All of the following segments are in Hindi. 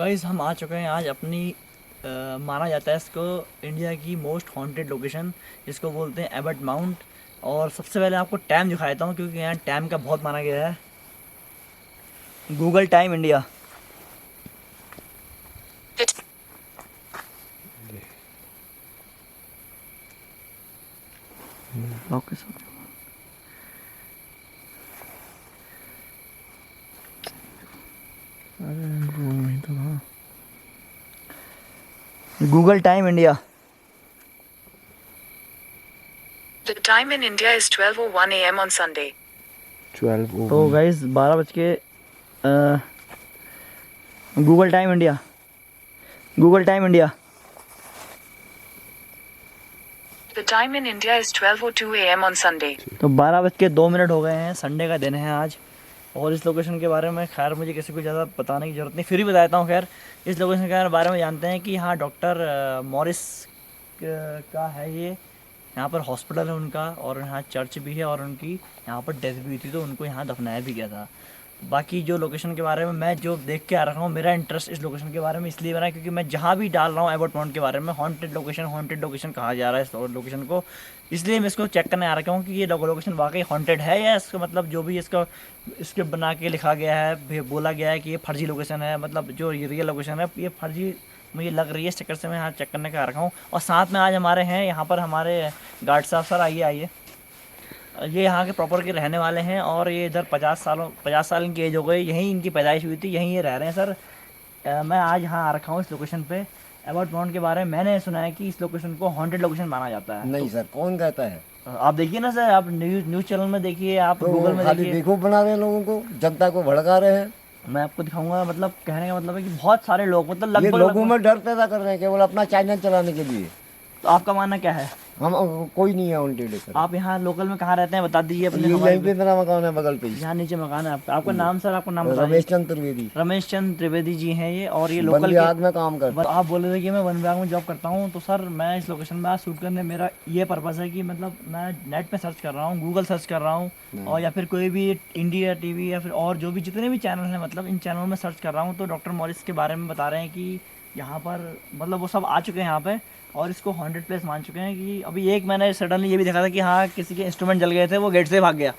गाइस हम आ चुके हैं आज अपनी माना जाता है इसको इंडिया की मोस्ट हॉन्टेड लोकेशन जिसको बोलते हैं एबट माउंट। और सबसे पहले आपको टाइम दिखा देता हूँ क्योंकि यहाँ टाइम का बहुत माना गया है। Google time India. Okay sir. Google time India. The time in India is 12:01 a.m. on Sunday. 12:01 तो गाइस 12 बज के Google time India. Google time India. The time in India is 12:02 a.m. on Sunday. तो 12:02 हो गए हैं। संडे का दिन है आज। और इस लोकेशन के बारे में खैर मुझे किसी को ज़्यादा बताने की ज़रूरत नहीं, फिर भी बता देता हूँ। खैर इस लोकेशन के बारे में जानते हैं कि यहाँ डॉक्टर मॉरिस का है ये। यहाँ पर हॉस्पिटल है उनका और यहाँ चर्च भी है और उनकी यहाँ पर डेथ भी हुई थी तो उनको यहाँ दफनाया भी गया था। बाकी जो लोकेशन के बारे में मैं जो देख के आ रहा हूँ, मेरा इंटरेस्ट इस लोकेशन के बारे में इसलिए बना क्योंकि मैं जहाँ भी डाल रहा हूँ एबट माउंट के बारे में हॉन्टेड लोकेशन कहा जा रहा है इस लोकेशन को, इसलिए मैं इसको चेक करने आ रखा हूँ कि ये लोकेशन वाकई हॉन्टेड है या इसका मतलब जो भी इसका इसके बना के लिखा गया है, बोला गया है कि ये फर्जी लोकेशन है, मतलब जो रियल लोकेशन है ये फर्जी मुझे लग रही है। इस चक्कर से मैं यहाँ चेक करने का आ रखा हूँ। और साथ में आज हमारे हैं यहाँ पर हमारे गार्ड साहब। सर आइए आइए। ये यहाँ के प्रॉपर के रहने वाले हैं और ये इधर 50 साल इनकी एज हो गई, यहीं इनकी पैदाइश हुई थी, यहीं ये रह रहे हैं। सर मैं आज यहाँ आ रखा हूँ इस लोकेशन पे। एबट माउंट के बारे में मैंने सुना है कि इस लोकेशन को हॉन्टेड लोकेशन माना जाता है। नहीं सर, कौन कहता है? आप देखिए ना सर, आप न्यूज़ चैनल में देखिए, आप तो गूगल में खाली देखिए। देखो बना रहे हैं, लोगों को, जनता को भड़का रहे हैं। मैं आपको दिखाऊंगा। मतलब कहने का मतलब है कि बहुत सारे लोग मतलब ये लगभग लोगों में डर पैदा कर रहे हैं केवल अपना चैनल चलाने के लिए। तो आपका मानना क्या है? हम कोई नहीं है हॉन्टेड सर। आप यहाँ लोकल में कहाँ रहते हैं बता दीजिए अपने। यहीं पे मेरा मकान है, बगल पे ही। यहाँ नीचे मकान है आपका। आपका नाम सर? आपका नाम रमेश चंद्र त्रिवेदी। रमेश चंद्र त्रिवेदी जी हैं ये। और ये वन लोकल विभाग में काम करता हूं। आप बोल रहे थे कि मैं वन विभाग में जॉब करता हूँ। तो सर मैं इस लोकेशन में आज शूट करने मेरा ये पर्पज़ है कि मतलब मैं नेट पे सर्च कर रहा हूँ, गूगल सर्च कर रहा हूँ और या फिर कोई भी इंडिया टीवी या फिर और जो भी जितने भी चैनल हैं मतलब इन चैनलों में सर्च कर रहा हूँ। तो डॉक्टर मॉरिस के बारे में बता रहे हैं कि यहाँ पर मतलब वो सब आ चुके हैं यहाँ पे और इसको हॉन्टेड प्लेस मान चुके हैं। कि अभी एक मैंने सडनली ये भी देखा था कि हाँ किसी के इंस्ट्रूमेंट जल गए थे, वो गेट से भाग गया।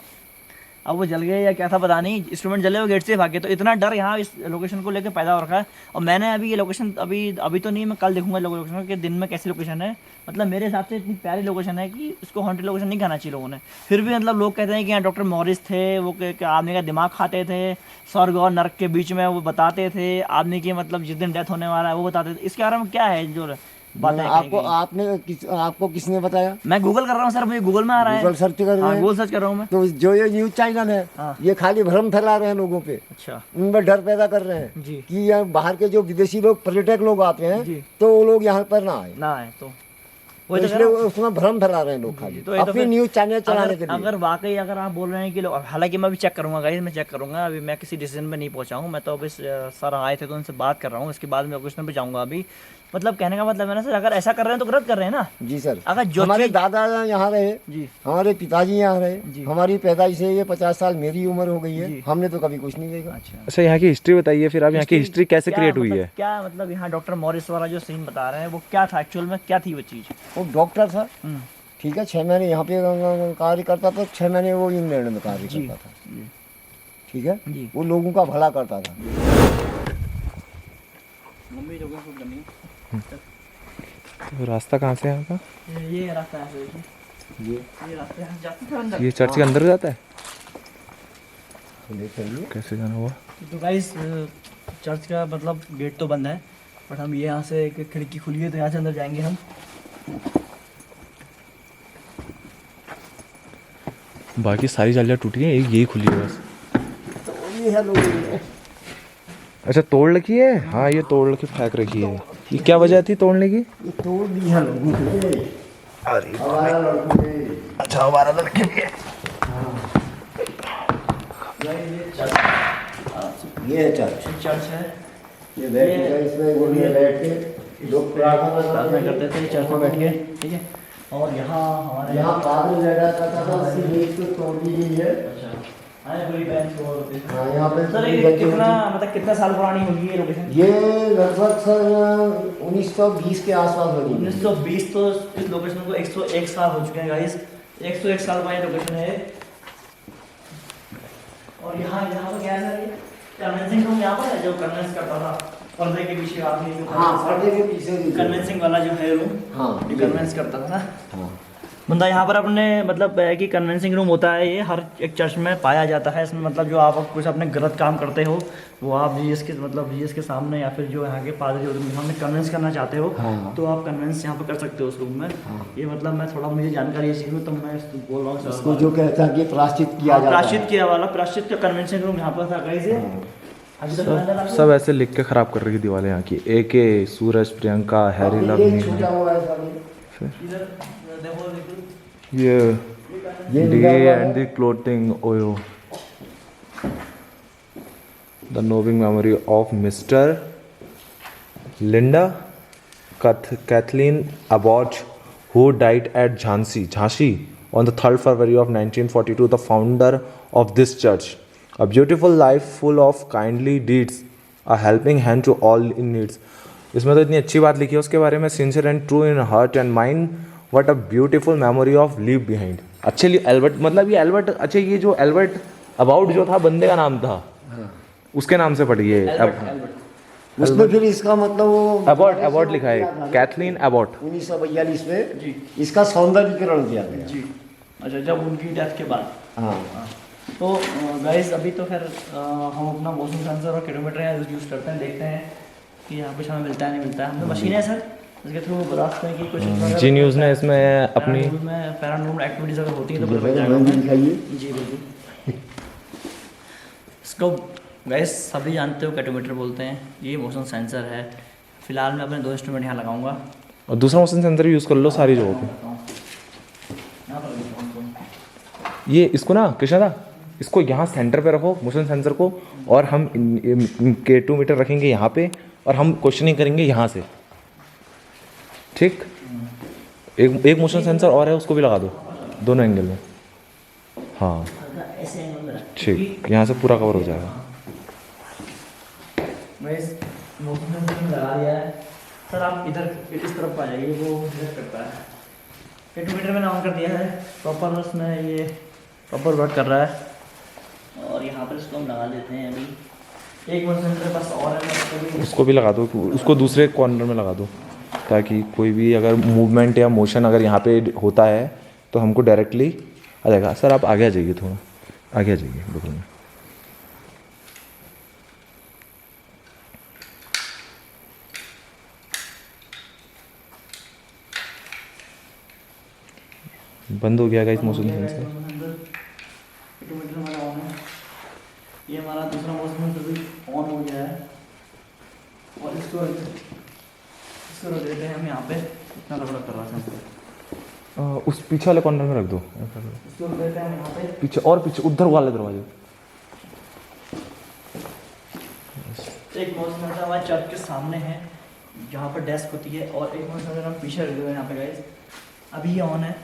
अब वो जल गए या क्या था पता नहीं, इंस्ट्रूमेंट जले वो गेट से भाग गए। तो इतना डर यहाँ इस लोकेशन को लेकर पैदा हो रखा है। और मैंने अभी ये लोकेशन अभी तो नहीं, मैं कल देखूंगा लोकेशन के दिन में कैसी लोकेशन है। मतलब मेरे हिसाब से इतनी प्यारी लोकेशन है कि इसको हॉन्टेड लोकेशन नहीं कहना चाहिए लोगों ने। फिर भी मतलब लोग कहते हैं कि यहाँ डॉक्टर मॉरिस थे, वो आदमी का दिमाग खाते थे, स्वर्ग और नरक के बीच में वो बताते थे, आदमी की मतलब जिस दिन डेथ होने वाला है वो बताते थे। इसके बारे में क्या है जो बातें आपको किसने बताया? मैं गूगल कर रहा हूँ सर, मुझे गूगल में आ रहा है। गूगल सर्च कर रहे हैं? गूगल सर्च कर रहा हूँ मैं। तो जो ये न्यूज चैनल है हाँ। ये खाली भ्रम फैला रहे हैं लोगों पे। अच्छा। उनमें डर पैदा कर रहे हैं जी। कि यहाँ बाहर के जो विदेशी लोग, पर्यटक लोग आते हैं जी। तो वो लोग यहाँ पर ना आए। तो तो इसलिए उसमें भ्रम फैला रहे हैं लोग खाली तो ये तो अपनी न्यूज चैनल चलाने के लिए। अगर वाकई अगर आप बोल रहे हैं कि लोग, हालांकि मैं भी चेक करूंगा गाइस, मैं चेक करूंगा। अभी मैं किसी डिसीजन पे नहीं पहुंचा हूँ। मैं तो अभी सर आए थे तो उनसे बात कर रहा हूँ, इसके बाद मैं क्वेश्चन पे जाऊंगा। अभी मतलब कहने का मतलब है ना सर, अगर ऐसा कर रहे हैं तो गलत कर रहे हैं ना। जी सर। अगर जो हमारे दादा यहाँ रहे जी, हमारे पिताजी यहाँ रहे जी। हमारी पैदाइश से ये 50 साल मेरी उम्र हो गई है, हमने तो कभी कुछ नहीं देखा। अच्छा यहाँ की हिस्ट्री बताइए फिर। आप यहाँ की हिस्ट्री कैसे क्या क्रिएट हुई मतलब है? क्या मतलब यहाँ डॉक्टर मॉरिस वाला जो सीन बता रहे हैं वो क्या था एक्चुअल में, क्या थी वो चीज़? वो डॉक्टर था, ठीक है, 6 महीने यहाँ पे कार्य करता था, 6 महीने वो इंग्लैंड में कार्य करता था, ठीक है। वो लोगों का भला करता था। तो रास्ता कहाँ से है यहाँ का? ये रास्ता है ये रास्ता है जाते थे अंदर। ये चर्च के अंदर जाता है? देखिए कैसे जाना हुआ? तो गाइस चर्च का मतलब गेट तो बंद है, बट हम यहाँ से एक खिड़की खुली है तो यहाँ से अंदर जाएंगे हम। बाकी सारी जालियाँ टूटी हैं, एक यही खुली है बस। तो ये है लोग। अच्छा, तोड़ रखी है? हाँ, ये तोड़ के फेंक रखी है। ये क्या वजह थी तोड़ने की? ये तोड़ दी है लोगों ने। अरे हमारा लड़कों ने। अच्छा, हमारा लड़के भी है। ये है चर्च। चर्च है, ये बैठेगा इसमें, वो भी बैठ के लोग प्रार्थना करते थे चर्च में बैठ के, ठीक है। और यहाँ हमारे यहाँ पागल बैठा करता था, उसकी नींव तो तोड़ दी गई है। अच्छा, पूरी बेंच और होती है। हाँ यहाँ पे सर पूरी ये बेंचें कितना होती मतलब कितना साल पुरानी होगी ये लोकेशन? हैं। ये लगभग सर 1920 के आसपास बनी हुई है। 1920, तो इस लोकेशन को 101 साल हो चुके हैं गाइस। 101 साल पुरानी लोकेशन है। और यहाँ पर क्या है सर, ये कन्वेंसिंग रूम यहाँ पर है जो कन्वेंस करता था पर्दे के पीछे आपने जो हाँ पर्दे के पीछे भी कन्वेंसिंग वाला जो है रूम, हाँ ये कन्वेंस करता था ना हाँ बंदा। यहाँ पर अपने मतलब है कि कन्वेंसिंग रूम होता है, ये हर एक चर्च में पाया जाता है। इसमें मतलब जो आप कुछ अपने गलत काम करते हो वो आप जीएस के मतलब जीएस के सामने या फिर जो यहाँ के पादरी होते हैं सामने कन्वेंस करना चाहते हो, हाँ। तो आप कन्वेंस यहाँ पर कर सकते हो उस रूम में। ये मतलब मैं थोड़ा मुझे जानकारी ऐसी हूँ तो मैं बोल रहा हूँ उसको जो कहता है कि प्रायश्चित किया जाता प्राश्चित है। किया वाला प्राश्चित का कन्वेंसिंग रूम यहाँ पर था गाइस। ये अभी तक अंदर आपको- सब ऐसे लिख के खराब कर रखी दीवारें यहाँ की। AK, सूरज, प्रियंका, हैरी, ये लवनी, छूटा हुआ है सामने। इधर देखो ये ये डे लिखा हुआ एंड है। द क्लोथिंग ओयो, the knowing memory of mister Linda Kathleen Abbott who died at Jhansi on the 3rd February of 1942, the founder of this church. A beautiful life full of kindly deeds, a helping hand to all in needs. इसमें तो इतनी अच्छी बात लिखी है उसके बारे में, sincere and true in heart and mind, what a beautiful memory of leave behind. अच्छे एल्बर्ट, मतलब ये एल्बर्ट, अच्छा ये जो एल्बर्ट अबाउट जो था बंदे का नाम था, उसके नाम से पड़ी है। उसमें फिर इसका मतलब वो अबॉट लिखा है, कैथलीन अबॉट। 1942 में इसका सौंदर्यीकरण किया गया। जी अच्छा, जब उनकी डेथ के बाद। हाँ तो गाइस अभी तो खैर हम अपना मोशन सेंसर और किलोमीटर यूज़ करते हैं, देखते हैं कि यहाँ कुछ हमें मिलता है नहीं मिलता है। हमें मशीन है सर इसके थ्रू बताते हैं कि कुछ जी न्यूज़ ने इसमें अपनी पैरानॉर्मल एक्टिविटीज़ अगर होती है तो ये पता चल मैं जाएगा भी हमें। दिखाइए। जी बिल्कुल। इसको गैस सभी जानते हो कैटोमीटर बोलते हैं, ये मोशन सेंसर है। फिलहाल मैं अपने 2 इंस्ट्रूमेंट यहाँ लगाऊंगा और दूसरा मोशन सेंसर यूज़ कर लो सारी जगहों पे। यहाँ पर लगाऊंगा उनको। ये इसको ना कृष्णा दा, इसको यहाँ सेंटर पे रखो मोशन सेंसर को, और हम K2 मीटर रखेंगे यहाँ पे, और हम क्वेश्चनिंग करेंगे यहाँ से, ठीक। एक मोशन सेंसर और है, उसको भी लगा दो दोनों एंगल में। हाँ ऐसे एंगल में रख, ठीक, यहाँ से पूरा कवर हो जाएगा। मैं इस मोशन सेंसर में लगा दिया है। सर आप इधर इस तरफ आ जाइए, वो इधर करता है। कैटोमीटर मैंने ऑन कर दिया है, प्रॉपर उसमें ये प्रॉपर वर्क कर रहा है। और यहाँ पर इसको हम लगा देते हैं। अभी एक मोशन सेंसर बस और है, मैं उसको भी लगा दो, उसको दूसरे कॉर्नर में लगा दो, ताकि कोई भी अगर मूवमेंट या मोशन अगर यहाँ पे होता है तो हमको डायरेक्टली आ जाएगा। सर आप आगे आ जाइए, थोड़ा आगे आ जाइए बिल्कुल में। बंद हो गया गाइस मोशन सेंसर। किलोमीटर हमारा ऑन है। ये हमारा दूसरा मोशन सेंसर भी ऑन हो गया है। और इसको रख देते हैं हम यहाँ पे। इतना लफड़ा कर रहा है सेंसर। उस पीछे वाले कॉर्नर में रख दो, इसको रख देते हैं हम यहाँ पे। पीछे और पीछे उधर वाले दरवाजे। एक मोशन सेंसर हमारे चर्च के सामने है जहाँ पर डेस्क होती है, और एक मोशन सेंसर हम पीछे रख देते हैं यहाँ पे गाइस। अभी ये ऑन है।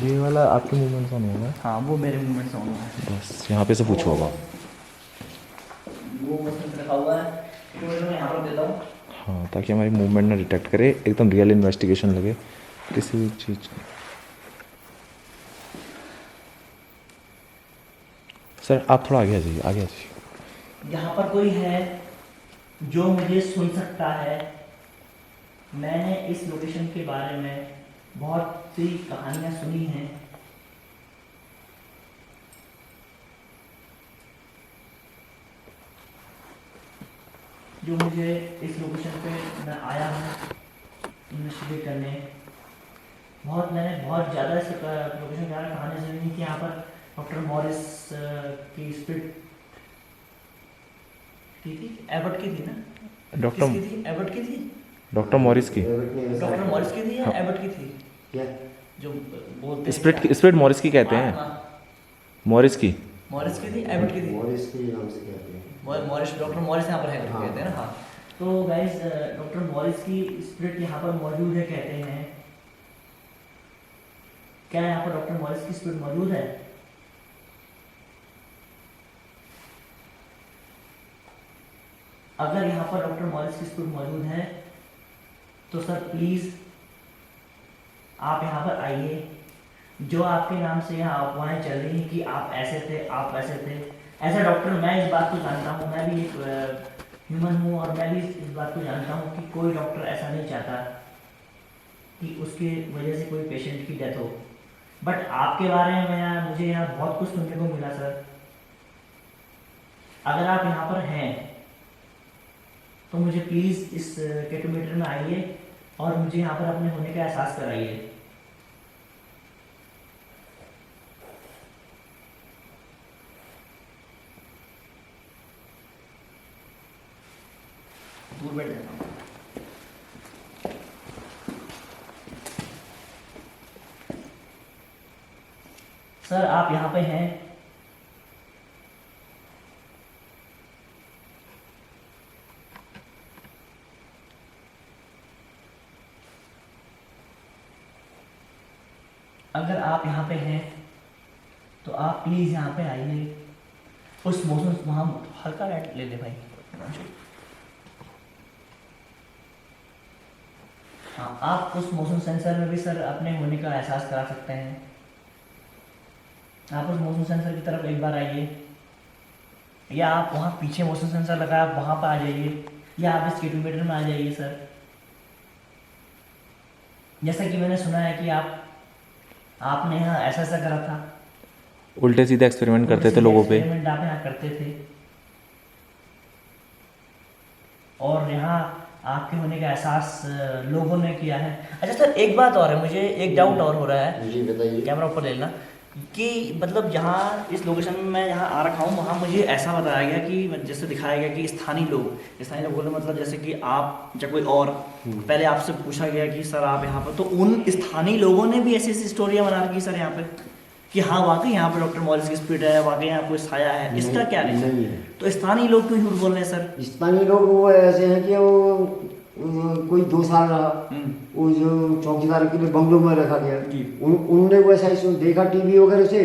ये वाला आपके मूवमेंट ऑन होगा? हाँ वो मेरे मूवमेंट्स ऑन है। बस यहाँ पे से पूछो होगा। वो मोशन रखा हुआ है, किलोमीटर मैं यहाँ पर देता हूँ। हाँ, ताकि हमारी मूवमेंट ना डिटेक्ट करे, एकदम रियल इन्वेस्टिगेशन लगे किसी भी चीज़ की। सर आप थोड़ा आगे आ जाइए, आगे आ जाइए। यहाँ पर कोई है जो मुझे सुन सकता है। मैंने इस लोकेशन के बारे में बहुत सी कहानियाँ सुनी हैं। जो मुझे इस लोकेशन पे मैं आया हूँ इन्वेस्टिगेट करने। मैंने बहुत ज़्यादा इस लोकेशन के बारे में कहानियाँ सुनी थी। यहाँ पर डॉक्टर मॉरिस की स्पिरिट की थी, एबर्ट की थी ना? किसकी थी? एबर्ट की थी? डॉक्टर मॉरिस की। डॉक्टर मॉरिस की थी या एबर्ट की थी? क्या? जो बोलते स्पिरिट मॉरिस की कहते हैं। मॉरिस की थी, एबर्ट की थी। मॉरिस के नाम से कहते हैं। मॉरिस, डॉक्टर मॉरिस यहाँ पर है कहते हैं ना। हाँ तो गाइस डॉक्टर मॉरिस की स्पिरिट यहाँ पर मौजूद है कहते हैं। क्या यहाँ पर डॉक्टर मॉरिस की स्पिरिट मौजूद है? अगर यहाँ पर डॉक्टर मॉरिस की स्पीड मौजूद है तो सर प्लीज़ आप यहाँ पर आइए। जो आपके नाम से यहाँ अफवाहें चल रही हैं कि आप ऐसे थे, आप वैसे थे, एज अ डॉक्टर मैं इस बात को जानता हूँ, मैं भी एक ह्यूमन हूँ और मैं भी इस बात को जानता हूँ कि कोई डॉक्टर ऐसा नहीं चाहता कि उसके वजह से कोई पेशेंट की डेथ हो। बट आपके बारे में मुझे यहाँ बहुत कुछ सुनने को मिला सर। अगर आप यहाँ पर हैं तो मुझे प्लीज़ इस कैटोमीटर में आइए और मुझे यहाँ पर अपने होने का एहसास कराइए। दूर बैठ जाता हूँ। सर आप यहाँ पे हैं? अगर आप यहाँ पे हैं तो आप प्लीज़ यहाँ पे आइए। उस मोशन वहाँ हल्का लाइट ले ले भाई। हाँ, आप उस मोशन सेंसर में भी सर अपने होने का एहसास करा सकते हैं। आप उस मोशन सेंसर की तरफ एक बार आइए, या आप वहाँ पीछे मोशन सेंसर लगा है आप वहाँ पर आ जाइए, या आप इस कैटोमीटर में आ जाइए सर। जैसा कि मैंने सुना है कि आपने यहाँ ऐसा ऐसा करा था, उल्टे सीधे एक्सपेरिमेंट करते थे लोगों पे। एक्सपेरिमेंट आप यहाँ करते थे और यहाँ आपके होने का एहसास लोगों ने किया है। अच्छा सर, एक बात और है, मुझे एक डाउट और हो रहा है। जी बताइए। कैमरा ऊपर ले लेना। कि मतलब जहाँ इस लोकेशन में मैं यहाँ आ रखा हूँ वहाँ मुझे ऐसा बताया गया कि जैसे दिखाया गया कि स्थानीय लोगों ने मतलब जैसे कि आप या कोई और पहले आपसे पूछा गया कि सर आप यहाँ पर, तो उन स्थानीय लोगों ने भी ऐसी ऐसी स्टोरियाँ बना रखी सर यहाँ पे कि हाँ वाकई यहाँ पे डॉक्टर मॉरिस की स्पीड है, वाकई यहाँ कोई साया है। इसका क्या नहीं है। तो स्थानीय लोग क्यों झूठ बोल रहे हैं सर? स्थानीय लोग वो ऐसे हैं कि वो कोई 2 साल रहा, वो जो चौकीदार के लिए बंगलों में रखा गया, उन्होंने वैसा ही देखा टीवी वगैरह से,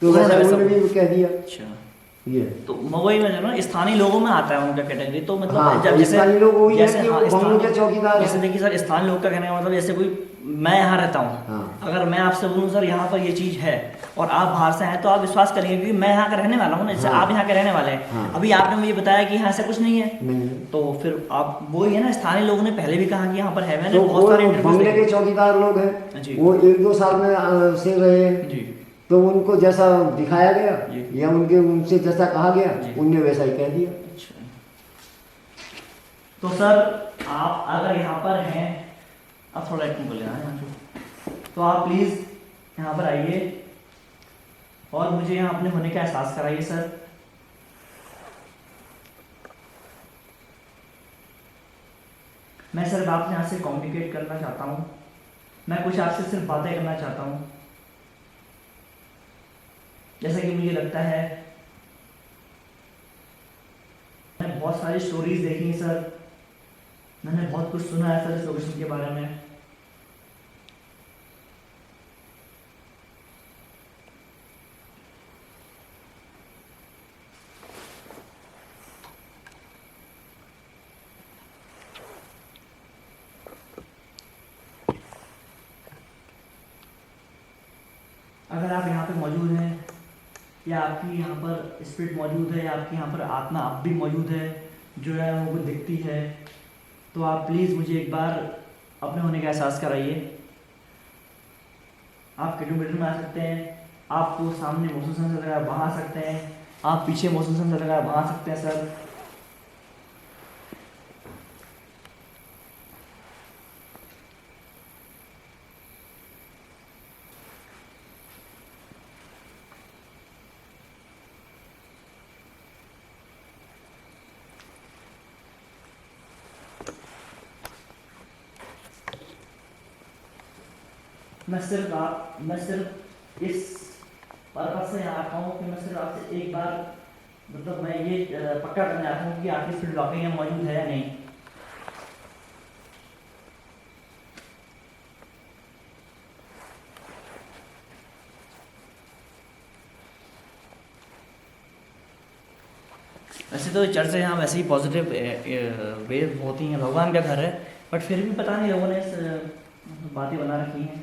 तो वैसा उन्होंने भी कह दिया। अच्छा, ये तो वही मैं ना स्थानीय लोगों में आता है उनका कैटेगरी। तो मतलब हाँ, जब जैसे स्थानीय लोग वही है जैसे कि हाँ, वो बंगलों के चौकीदार जैसे हैं। देखिए सर, स्थानीय लोग का कहने का मतलब जैसे कोई मैं यहाँ रहता हूँ, हाँ। अगर मैं आपसे बोलूँ सर यहाँ पर ये चीज़ है और आप बाहर से हैं तो आप विश्वास करेंगे क्योंकि मैं यहाँ का रहने वाला हूँ ना, जैसे हाँ। आप यहाँ के रहने वाले हैं। हाँ। अभी आपने मुझे बताया कि यहाँ ऐसा कुछ नहीं है, नहीं। तो फिर आप वही है ना, स्थानीय लोगों ने पहले भी कहा कि यहाँ पर है। मैंने तो बहुत सारे वो इंटरव्यूज बंगले के देखे। चौकीदार लोग हैं, जी। वो 1-2 साल में से रहे हैं, जी तो उनको जैसा दिखाया गया जी। या उनसे जैसा कहा गया जी। उनने वैसा ही कह दिया। अच्छा, तो सर आप अगर यहाँ पर हैं, आप थोड़ा एक बोले यहाँ, तो आप प्लीज़ यहाँ पर आइए और मुझे यहाँ अपने होने का एहसास कराइए सर। मैं सिर्फ आपसे यहाँ से कम्युनिकेट करना चाहता हूँ, मैं कुछ आपसे सिर्फ बातें करना चाहता हूँ। जैसा कि मुझे लगता है, मैंने बहुत सारी स्टोरीज देखी हैं सर, मैंने बहुत कुछ सुना है सर इस लोकेशन के बारे में। अगर आप यहाँ पे मौजूद हैं, या आपकी यहाँ पर स्पिरिट मौजूद है, या आपकी यहाँ पर आत्मा अब भी मौजूद है जो है वो दिखती है, तो आप प्लीज़ मुझे एक बार अपने होने का एहसास कराइए। आप कैटोमीटर में आ सकते हैं, आपको सामने मोशन सेंसर लगा है वहाँ आ सकते हैं, आप पीछे मोशन सेंसर लगा है वहाँ आ सकते हैं सर। मैं सिर्फ इस पर्पज से यहाँ आता हूँ कि मैं सिर्फ आपसे एक बार मतलब मैं ये पक्का करने आता हूँ कि आपकी स्पीड वाकई यहाँ मौजूद है या नहीं। वैसे तो चर्च से यहाँ वैसे ही पॉजिटिव वेव होती हैं, भगवान का घर है, बट फिर भी पता नहीं लोगों ने इस बातें बना रखी हैं।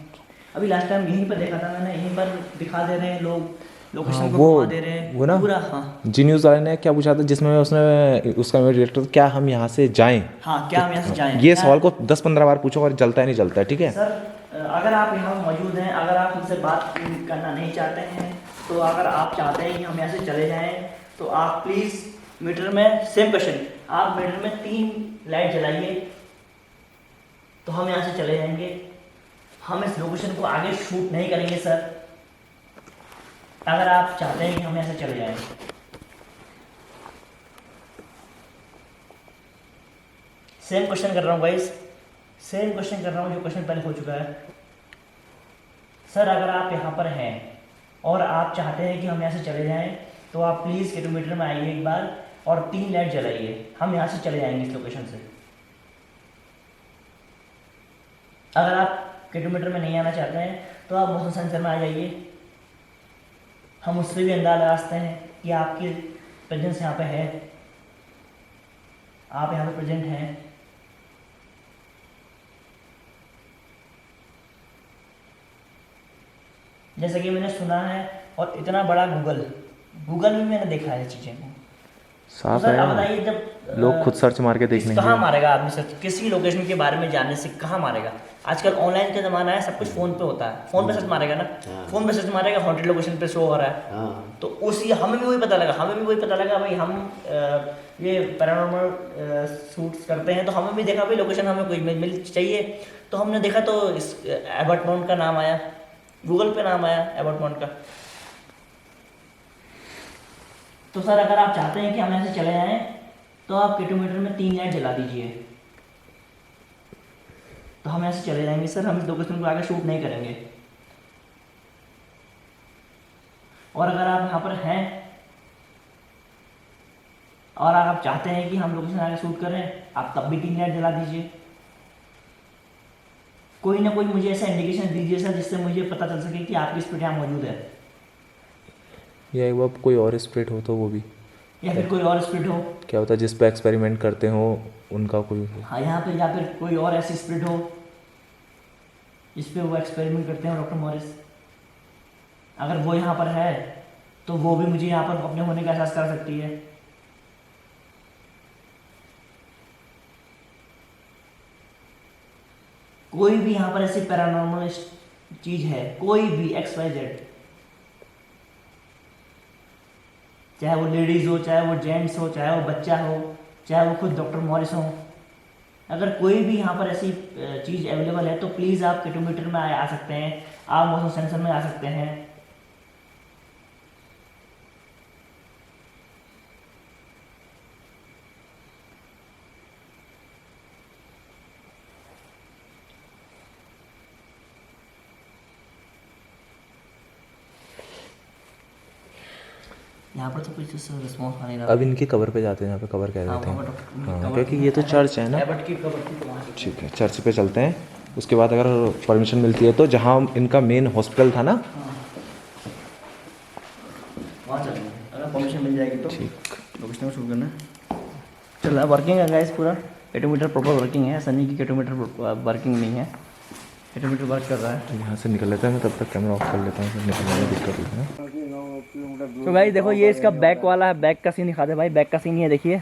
अभी लास्ट टाइम यहीं पर देखा था मैंने, यहीं पर दिखा दे रहे हैं लोग, लोकेशन को घुमा दे रहे हैं वो ना पूरा। हाँ जी न्यूज़ वाले ने क्या पूछा था, जिसमें उसने उसका डायरेक्टर, क्या हम यहाँ से जाएं? हाँ, क्या हम यहाँ से जाएँ? ये सवाल को 10-15 बार पूछो और जलता है नहीं जलता है, ठीक है सर अगर आप यहाँ मौजूद हैं, अगर आप हमसे बात करना नहीं चाहते हैं, तो अगर आप चाहते हैं कि हम यहाँ से चले जाएं, तो आप प्लीज़ मीटर में सेम क्वेश्चन, आप मीटर में 3 लाइट जलाइए, तो हम यहाँ से चले जाएंगे। हम इस लोकेशन को आगे शूट नहीं करेंगे सर, अगर आप चाहते हैं कि हम यहाँ से चले जाएं। सेम क्वेश्चन कर रहा हूँ गाइस, सेम क्वेश्चन कर रहा हूँ जो क्वेश्चन पहले हो चुका है। सर अगर आप यहाँ पर हैं और आप चाहते हैं कि हम यहाँ से चले जाएं, तो आप प्लीज़ किलोमीटर में आइए एक बार और 3 लाइट जलाइए, हम यहाँ से चले जाएंगे इस लोकेशन से। अगर आप किलोमीटर में नहीं आना चाहते हैं, तो आप मोशन सेंसर में आ जाइए, हम उससे भी अंदाज़ा लगा सकते हैं कि आपकी प्रेजेंस यहाँ पे है, आप यहाँ पे प्रेजेंट हैं। जैसे कि मैंने सुना है, और इतना बड़ा गूगल में मैंने देखा है चीज़ें को। साफ तो सर, है आप यार। बताइए, जब लोग खुद सर्च मार के देख लेंगे। कहाँ मारेगा आदमी सर्च, किसी लोकेशन के बारे में जानने से कहाँ मारेगा? आजकल ऑनलाइन का ज़माना है, सब कुछ फ़ोन पे होता है, फ़ोन पे सर्च मारेगा ना, फ़ोन पे सर्च मारेगा, हॉन्टेड लोकेशन पे शो हो रहा है, तो उसी हमें भी वही पता लगा, भाई हम ये पैरानॉर्मल शूट्स करते हैं, तो हमें भी देखा भाई लोकेशन हमें कोई मिल चाहिए, तो हमने देखा तो इस एबर्ट माउंट का नाम आया, गूगल पे नाम आया एबर्ट माउंट का। तो सर अगर आप चाहते हैं कि हम यहाँ से चले जाएं, तो आप किलोमीटर में 3 लाइट जला दीजिए, तो हम यहाँ से चले जाएंगे सर, हम इस लोकेशन को आगे शूट नहीं करेंगे। और अगर आप यहाँ पर हैं और आप चाहते हैं कि हम लोकेशन आगे शूट करें, आप तब भी 3 लाइट जला दीजिए। कोई ना कोई मुझे ऐसा इंडिकेशन दीजिए सर, जिससे मुझे पता चल सके कि आपकी स्पीड यहाँ मौजूद है, या एक बार कोई और स्प्रिट हो तो वो भी, या फिर कोई और स्पीड हो। क्या होता है जिस पे एक्सपेरिमेंट करते हो उनका कोई हाँ, यहाँ पे या फिर कोई और ऐसी स्पीड हो जिस पे वो एक्सपेरिमेंट करते हैं डॉक्टर मॉरिस। अगर वो यहाँ पर है, तो वो भी मुझे यहाँ पर अपने होने का एहसास कर सकती है। कोई भी यहाँ पर ऐसी पैरानॉर्मल चीज़ है, कोई भी XYZ, चाहे वो लेडीज़ हो, चाहे वो जेंट्स हो, चाहे वो बच्चा हो, चाहे वो खुद डॉक्टर मॉरिस हो, अगर कोई भी यहाँ पर ऐसी चीज़ अवेलेबल है, तो प्लीज़ आप किलोमीटर में आ सकते हैं, आप मोशन सेंसर में आ सकते हैं। यहाँ पर तो कुछ रिस्पॉन्स आ नहीं रहा। अब इनकी कवर पे जाते हैं, यहाँ पे कवर कह देते हैं। हाँ, क्योंकि ये तो चर्च है ना। एबर्ट की कवर की तो वहाँ से- ठीक है, चर्च पे चलते हैं, उसके बाद अगर परमिशन मिलती है तो जहाँ इनका मेन हॉस्पिटल था ना, वहाँ चलेंगे, अगर परमिशन मिल जाएगी तो। ठीक। लोकेशन में शूट करना चल रहा है, वर्किंग है गाइस, पूरा किलोमीटर प्रॉपर वर्किंग है। सनी की किलोमीटर वर्किंग नहीं है, किलोमीटर वर्क कर रहा है। तो यहाँ से निकल लेते हैं, मैं तब तक कैमरा ऑफ कर लेता हूँ, फिर निकलने में दिक्कत होती है। तो भाई देखो, ये इसका बैक वाला है, बैक का सीन दिखा दे भाई, बैक का सीन ये देखिए।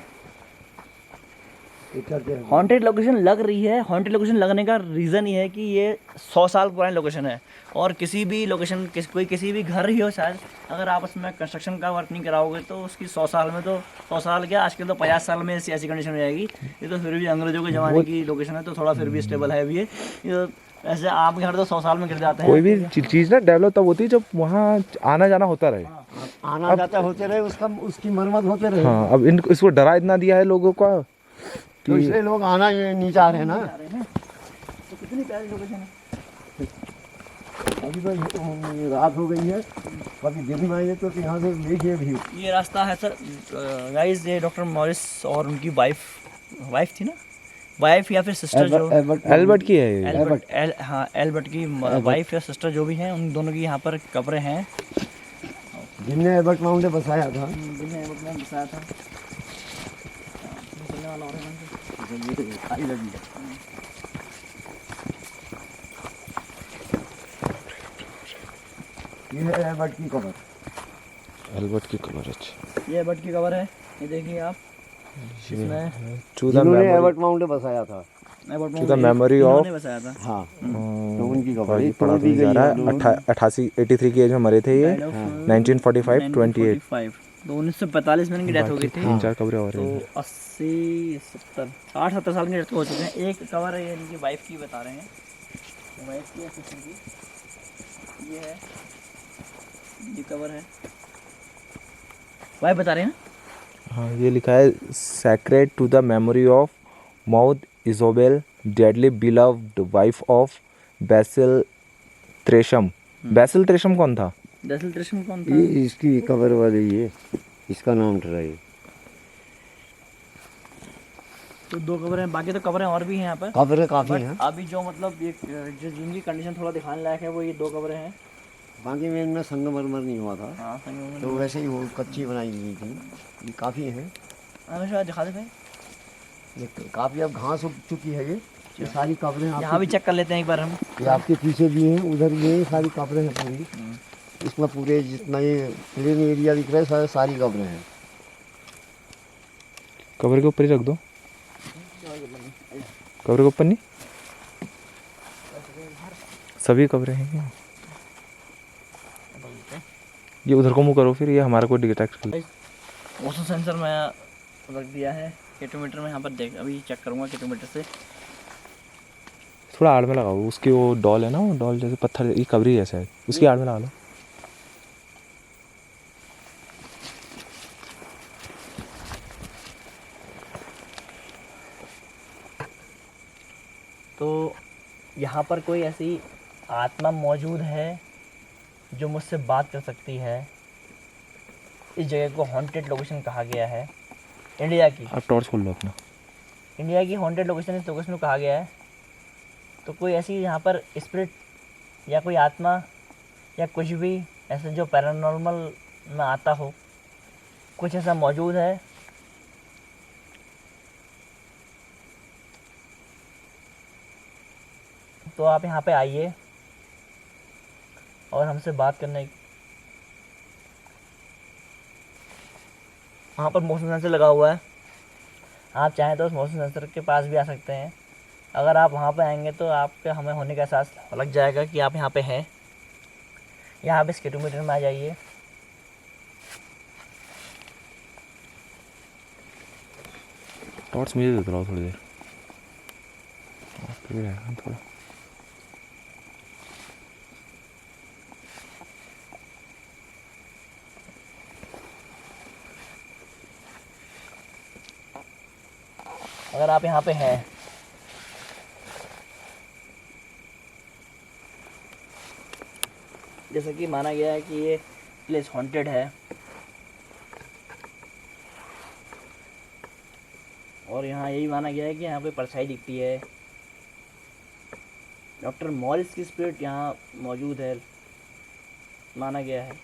हॉन्टेड लोकेशन लग रही है, हॉन्टेड लोकेशन लगने का रीज़न ये है कि ये 100 साल पुरानी लोकेशन है, और किसी भी लोकेशन कोई किसी भी घर ही हो शायद, अगर आप उसमें कंस्ट्रक्शन का वर्क नहीं कराओगे तो उसकी 100 साल में, तो 100 साल क्या, आजकल तो 50 साल में ऐसी कंडीशन हो जाएगी। ये तो फिर भी अंग्रेजों के ज़माने की लोकेशन है, तो थोड़ा फिर भी स्टेबल है अभी ये तो। ऐसे आप घर तो 100 साल में गिर जाते हैं। कोई भी चीज़ ना डेवलप तब होती है जब वहाँ आना जाना होता रहे। आना जाता होते रहे, उसकी मरम्मत होते रहे। हाँ, अब इसको डरा इतना दिया है लोगों का तो इसलिए लोग आना नहीं चाह रहे हैं ना। तो कितनी प्यारी लोकेशन है। अभी तो रात हो गई है, कभी दिन में आइए तो यहाँ से देखिए भी। ये रास्ता है सर गाइस, ये डॉक्टर मॉरिस और उनकी वाइफ थी ना, वाइफ या फिर सिस्टर, जो एल्बर्ट की है ये। एल्बर्ट की वाइफ या सिस्टर जो भी हैं, उन दोनों की यहाँ पर कब्रें हैं। जिनने एबर्ट माउंट बसाया था, जिन्हें एल्बर्ट ने बसाया था। चलने वाला और है ये तो खाली लगी है। ये है एबर्ट की कवर। एल्बर्ट की कवर अच्छी। ये एबर्ट की कवर है, ये देखिए आप। इसमें टू द जिन्होंने मेमोरी एबर्ट माउंट बसाया था। Ebert To the memory of- इन्होंने बसाया था। हाँ तो उनकी कवर ये एक पढ़ा तोड़ दी तो जा गई रहा है है लोगों 83 की एज में मरे थे ये। Died of, 1945 28 1945 तो 1945 में इनकी डेथ हो गई थी। 3-4 कब्रें और तो हैं। 80 70 60-70 साल की डेथ हो चुके हैं। एक कवर है ये इनकी वाइफ की बता रहे हैं, वाइफ की या सिस्टर की। ये है, ये कवर है, वाइफ बता रहे हैं ना। हाँ ये लिखा है sacred to the memory of Maud Isobel dearly beloved wife of Basil Tresham. Basil Tresham कौन था? दरअसल त्रिशम कौन था? ये इसकी कवर वाली ये इसका नाम था ये। तो 2 कवर हैं, बाकी तो कवरें और भी हैं यहाँ पर। कवरें काफी बट हैं। अभी जो मतलब ये जो जिनकी कंडीशन थोड़ा दिखाने लायक है वो ये 2 कवरें हैं। बाकी में इनमें संगमरमर नहीं हुआ था, हाँ संग में तो वैसे ही वो कच्ची बनाई गई थी। ये काफी है, हमेशा दिखा दे भाई। ये काफी अब घास उग चुकी है। ये सारी कवरें यहाँ भी चेक कर लेते हैं एक बार हम। ये आपके पीछे भी हैं, उधर ये सारी कवरें हैं पूरी। इसमें पूरे जितना ये प्लेन एरिया दिख रहा है सारी कवरें हैं। कवर के ऊपर ही रख दो, कवर के ऊपर नहीं, सभी कवरें हैं क्या? ये उधर को मुंह करो, फिर ये हमारा को डिटेक्ट कर ले। मोशन सेंसर में रख दिया है किलोमीटर में। यहाँ पर देख अभी चेक करूँगा किलोमीटर से। थोड़ा आड़ में लगाओ, उसकी वो डॉल है ना, वो डॉल जैसे पत्थर, ये कवरी जैसा है, उसकी आड़ में लगा लो। तो यहाँ पर कोई ऐसी आत्मा मौजूद है जो मुझसे बात कर सकती है। इस जगह को हॉन्टेड लोकेशन कहा गया है, इंडिया की। आप टॉर्च खोल लो अपना। इंडिया की हॉन्टेड लोकेशन इस लोकेशन को कहा गया है। तो कोई ऐसी यहाँ पर स्पिरिट या कोई आत्मा या कुछ भी ऐसे जो पैरानॉर्मल में आता हो, कुछ ऐसा मौजूद है। तो आप यहाँ पे आइए और हमसे बात करने। वहाँ पर मोशन सेंसर लगा हुआ है, आप चाहें तो उस मोशन सेंसर के पास भी आ सकते हैं। अगर आप वहाँ पे आएंगे तो आपके हमें होने का एहसास लग जाएगा कि आप यहाँ पे हैं। यहाँ पे इस किलोमीटर में आ जाइए। टॉर्च मुझे दे दो थोड़ी देर, फिर रहेगा थोड़ा। अगर आप यहाँ पे हैं, जैसा कि माना गया है कि ये प्लेस हॉन्टेड है और यहाँ यही माना गया है कि यहाँ पे परछाई दिखती है। डॉक्टर मॉरिस की स्पिरिट यहाँ मौजूद है, माना गया है।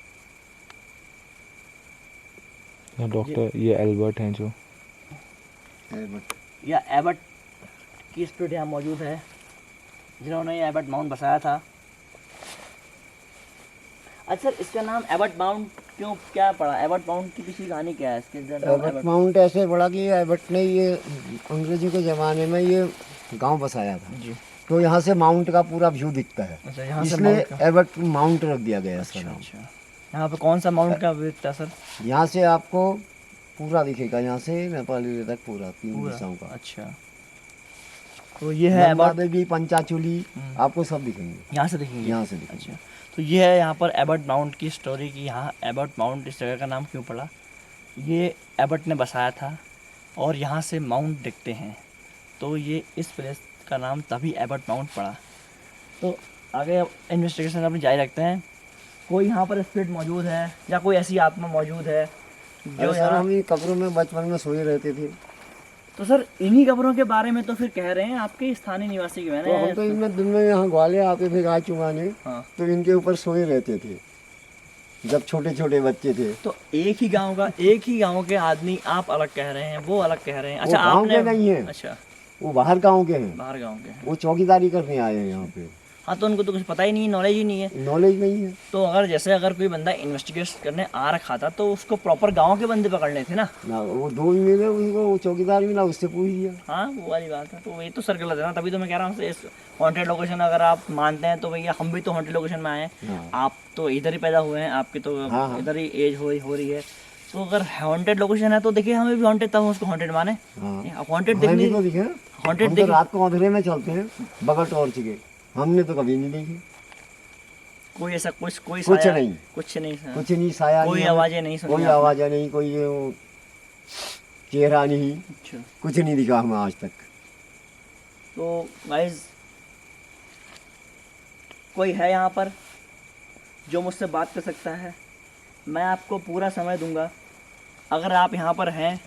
यहाँ डॉक्टर ये एल्बर्ट हैं जो या एबर्ट की स्पिरिट यहाँ मौजूद है, जिन्होंने ये एबर्ट माउंट बसाया था। अच्छा सर, इसका नाम एबर्ट माउंट क्यों, क्या पड़ा? एबर्ट माउंट की पिछली कहानी क्या है इसके? एबर्ट माउंट ऐसे बड़ा कि एबर्ट ने ये अंग्रेजों के ज़माने में ये गांव बसाया था जी। तो यहाँ से माउंट का पूरा व्यू दिखता है, अच्छा, यहाँ से इसलिए माउंट का। एबर्ट माउंट रख दिया गया इसका नाम। अच्छा, यहाँ पे कौन सा माउंट का व्यू दिखता है सर? यहाँ से आपको पूरा दिखेगा, यहाँ से नेपाली तक पूरा 3 दिशाओं का। अच्छा, तो ये है एबर्ट, देवी पंचाचूली आपको सब दिखेंगे, यहाँ से दिखेंगे। यहाँ से दिखेंगे। अच्छा, तो ये है यहाँ पर एबर्ट माउंट की स्टोरी की। यहाँ एबर्ट माउंट इस जगह का नाम क्यों पड़ा? ये एबर्ट ने बसाया था और यहाँ से माउंट दिखते हैं, तो ये इस प्लेस का नाम तभी एबर्ट माउंट पड़ा। तो आगे इन्वेस्टिगेशन अपनी जारी रखते हैं। कोई यहाँ पर स्पिरिट मौजूद है या कोई ऐसी आत्मा मौजूद है जो सर यहाँ? हम ये कब्रों में बचपन में सोए रहते थे, तो सर इन्हीं कब्रों के बारे में तो फिर कह रहे हैं आपके स्थानीय निवासी के तो हम तो इनमें दिन में यहाँ ग्वाले आते थे गाय चुगाने, हाँ। तो इनके ऊपर सोए रहते थे। जब छोटे छोटे बच्चे थे। तो एक ही गांव के आदमी आप अलग कह रहे हैं, वो अलग कह रहे हैं। अच्छा, गाँव आपने के नहीं है, अच्छा वो बाहर गाँव के हैं, बाहर गांव के हैं। वो चौकीदारी करने आए हैं यहाँ पे। हाँ, तो उनको तो कुछ पता ही नहीं है, नॉलेज ही नहीं है। नॉलेज नहीं है। तो अगर कोई बंदा इन्वेस्टिगेट करने आ रखा था तो उसको प्रॉपर गांव के बंदे पकड़ने थे ना। ना वो 2 ही मिले उसको, वो चौकीदार मिला, उससे पूछ लिया। हाँ, वो वाली बात है। तो ये तो सर गलत है ना, तभी तो मैं कह रहा हूँ इस हॉन्टेड लोकेशन अगर आप मानते हैं तो भैया हम भी तो हॉन्टेड लोकेशन में आए हैं। हाँ। आप तो इधर ही पैदा हुए हैं, आपकी तो हाँ, हाँ। इधर ही एज हो रही है। तो अगर हॉन्टेड लोकेशन है तो देखिए हमें भी हॉन्टेड था, हम उसको हॉन्टेड माने। हाँ। हॉन्टेड हमें भी देखने तो दिखे, हॉन्टेड हम तो देख रात को अंधेरे में चलते हैं बगैर टॉर्च के, हमने तो कभी नहीं देखी। कोई ऐसा कोई कुछ साया- नहीं। कुछ नहीं कुछ नहीं, साया कोई नहीं, आवाजें नहीं सुनी कोई आपने? आवाज़ें नहीं, कोई वो चेहरा नहीं, अच्छा, कुछ नहीं दिखा हमें आज तक। तो गाइस कोई है यहाँ पर जो मुझसे बात कर सकता है? मैं आपको पूरा समय दूंगा। अगर आप यहाँ पर हैं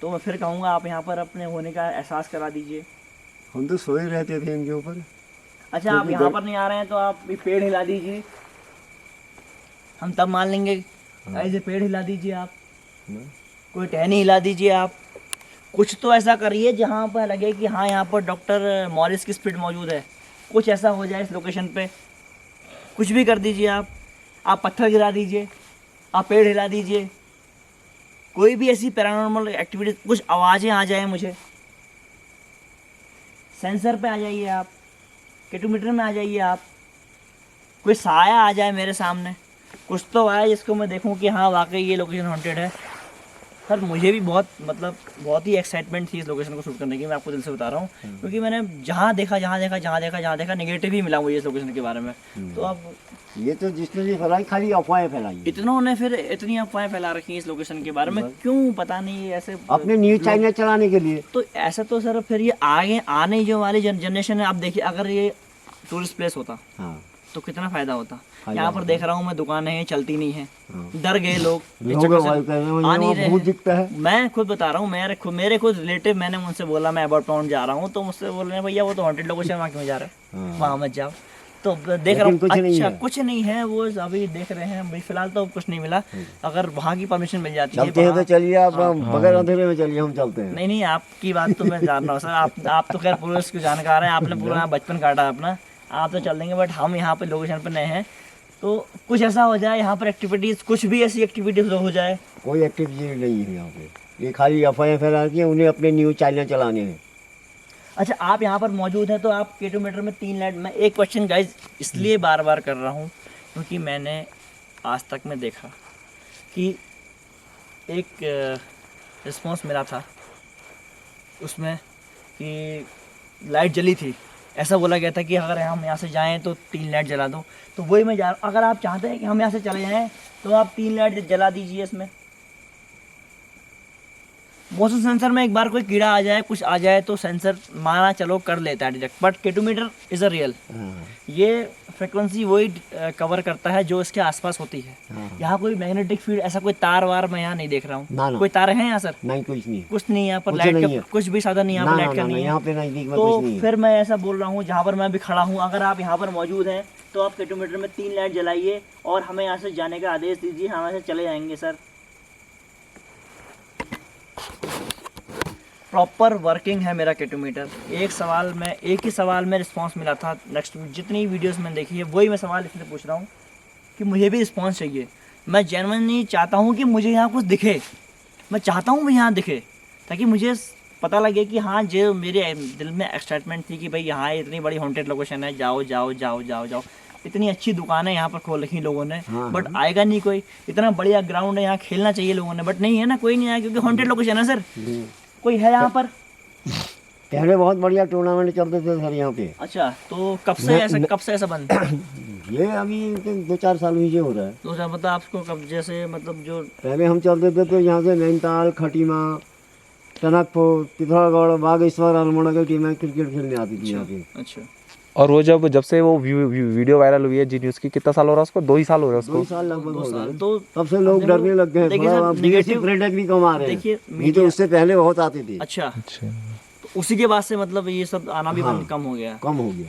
तो मैं फिर कहूँगा आप यहाँ पर अपने होने का एहसास करा दीजिए। हम तो सोए रहते थे इनके ऊपर। अच्छा, आप क्योंकि यहाँ पर नहीं आ रहे हैं तो आप ये पेड़ हिला दीजिए, हम तब मान लेंगे। ऐसे पेड़ हिला दीजिए आप, कोई टहनी हिला दीजिए आप, कुछ तो ऐसा करिए जहाँ पर लगे कि हाँ यहाँ पर डॉक्टर मॉरिस की स्पिरिट मौजूद है। कुछ ऐसा हो जाए इस लोकेशन पे, कुछ भी कर दीजिए आप पत्थर गिरा दीजिए, आप पेड़ हिला दीजिए, कोई भी ऐसी पैरानॉर्मल एक्टिविटी, कुछ आवाज़ें आ जाए मुझे, सेंसर पे आ जाइए आप, केटोमीटर में आ जाइए आप, कोई साया आ जाए मेरे सामने, कुछ तो आए जिसको मैं देखूं कि हाँ वाकई ये लोकेशन हॉन्टेड है। सर मुझे भी बहुत ही एक्साइटमेंट थी इस लोकेशन को शूट करने की, मैं आपको दिल से बता रहा हूँ। क्योंकि मैंने जहाँ देखा नेगेटिव ही मिला मुझे इस लोकेशन के बारे में। तो अब ये तो जिसने भी फैलाई खाली अफवाहें फैलाई हैं। इतनों ने फिर इतनी अफवाहें फैला रखी हैं इस लोकेशन के बारे में, क्यों पता नहीं ऐसे अपने न्यूज चैनल चलाने के लिए। तो ऐसा तो सर फिर ये आगे आने जो वाली जनरेशन है, आप देखिए अगर ये टूरिस्ट प्लेस होता हाँ, तो कितना फायदा होता। हाँ, यहाँ पर देख रहा हूँ मैं, दुकानें हैं चलती नहीं है, हाँ। डर गए लोग इस लोग चक्कर से अवॉइड कर रहे हैं, आ नहीं वहाँ रहे भूत हैं। दिखता है। मैं खुद बता रहा हूँ, मेरे खुद रिलेटिव, मैंने उनसे बोला मैं अबाउट टाउन जा रहा हूँ तो मुझसे बोल रहे हैं भैया वो तो हॉन्टेड लोकेशन, वहाँ क्यों जा रहे हैं, हाँ। वहाँ मत जाओ। तो देख रहा हूँ कुछ नहीं अच्छा है। कुछ नहीं है, वो अभी देख रहे हैं, अभी फिलहाल तो कुछ नहीं मिला। अगर वहाँ की परमिशन मिल जाती है चलते हैं तो वहाँ- चलिए आप, बगैर अंधेरे में चलिए, हम चलते हैं। नहीं आपकी बात तो मैं जान रहा हूँ सर, आप तो खैर पूरे उसको जानकार हैं, आपने पूरा बचपन काटा अपना, आप तो चल देंगे। बट हम यहाँ पे लोकेशन पे नए हैं, तो कुछ ऐसा हो जाए यहाँ पर एक्टिविटीज़, कुछ भी ऐसी एक्टिविटीज़ हो जाए। कोई एक्टिविटी नहीं है यहाँ पे, ये खाली अफवाहें फैला के उन्हें अपने न्यूज चैनल चलाने हैं। अच्छा, आप यहाँ पर मौजूद हैं तो आप केटोमीटर में 3 लाइट, मैं एक क्वेश्चन गाइज इसलिए बार बार कर रहा हूँ क्योंकि मैंने आज तक में देखा कि एक रिस्पॉन्स मिला था उसमें कि लाइट जली थी, ऐसा बोला गया था कि अगर हम यहाँ से जाएं तो 3 लाइट जला दो। तो वही मैं जा रहा हूँ, अगर आप चाहते हैं कि हम यहाँ से चले जाएं तो आप 3 लाइट जला दीजिए इसमें। मोशन सेंसर में एक बार कोई कीड़ा आ जाए, कुछ आ जाए तो सेंसर माना चलो कर लेता है detect, but ketometer is a real. ये फ्रिक्वेंसी वही कवर करता है जो इसके आसपास होती है। यहाँ कोई मैग्नेटिक फील्ड, ऐसा कोई तार वार मैं यहाँ नहीं देख रहा ना, हूँ। ना। कोई तार है यहाँ सर? नहीं, कुछ नहीं, कुछ नहीं है यहाँ पर, कुछ लाइट नहीं का है। कुछ भी साधन नहीं, यहाँ पर लाइट का नहीं है। यहाँ पे नजदीक में तो कुछ नहीं है। फिर मैं ऐसा बोल रहा हूँ, जहाँ पर मैं भी खड़ा हूँ, अगर आप यहाँ पर मौजूद हैं तो आप केटोमीटर में 3 लाइट जलाइए और हमें यहाँ से जाने का आदेश दीजिए, हम यहाँ से चले जाएंगे सर। प्रॉपर वर्किंग है मेरा केटोमीटर। एक ही सवाल में रिस्पांस मिला था। नेक्स्ट जितनी वीडियोस मैंने देखी है वही मैं सवाल इसलिए पूछ रहा हूँ कि मुझे भी रिस्पांस चाहिए। मैं जेन्युइनली चाहता हूँ कि मुझे यहाँ कुछ दिखे, मैं चाहता हूँ यहाँ दिखे, ताकि मुझे पता लगे कि हाँ, जो मेरे दिल में एक्साइटमेंट थी कि भाई यहाँ इतनी बड़ी हॉन्टेड लोकेशन है, जाओ जाओ जाओ जाओ जाओ, इतनी अच्छी दुकानें यहाँ पर खोल रखी लोगों ने, बट आएगा नहीं कोई। इतना बढ़िया ग्राउंड है, यहाँ खेलना चाहिए लोगों ने, बट नहीं है ना, कोई नहीं आया क्योंकि हॉन्टेड लोकेशन है सर। कोई है यहाँ पर? पहले बहुत बढ़िया टूर्नामेंट चलते थे सर यहाँ पे। अच्छा, तो कब से ऐसा बंद? ये अभी 2-4 साल नीचे हो रहा है। तो क्या मतलब आपको कब, जैसे मतलब जो पहले हम चलते थे तो यहाँ से नैनीताल, खटीमा, टनकपुर, पिथौरागढ़, बागेश्वर, अल्मोड़ा की टीमें क्रिकेट खेलने आती थी यहाँ पे। अच्छा, और वो जब से वो वीडियो वायरल हुई है जी न्यूज़ की, कितना साल हो रहा है उसको? 2 ही साल हो रहा है 2 उसको। साल लगभग हो रहा है। तो तब से लोग डरने लग गए हैं, देखिए थोड़ा सर, नेगेटिव पर्यटक भी कम आ रहे हैं। देखिए नहीं तो उससे पहले बहुत आते थे। अच्छा, अच्छा, तो उसी के बाद से मतलब ये सब आना भी बंद कम हो गया। कम हो गया।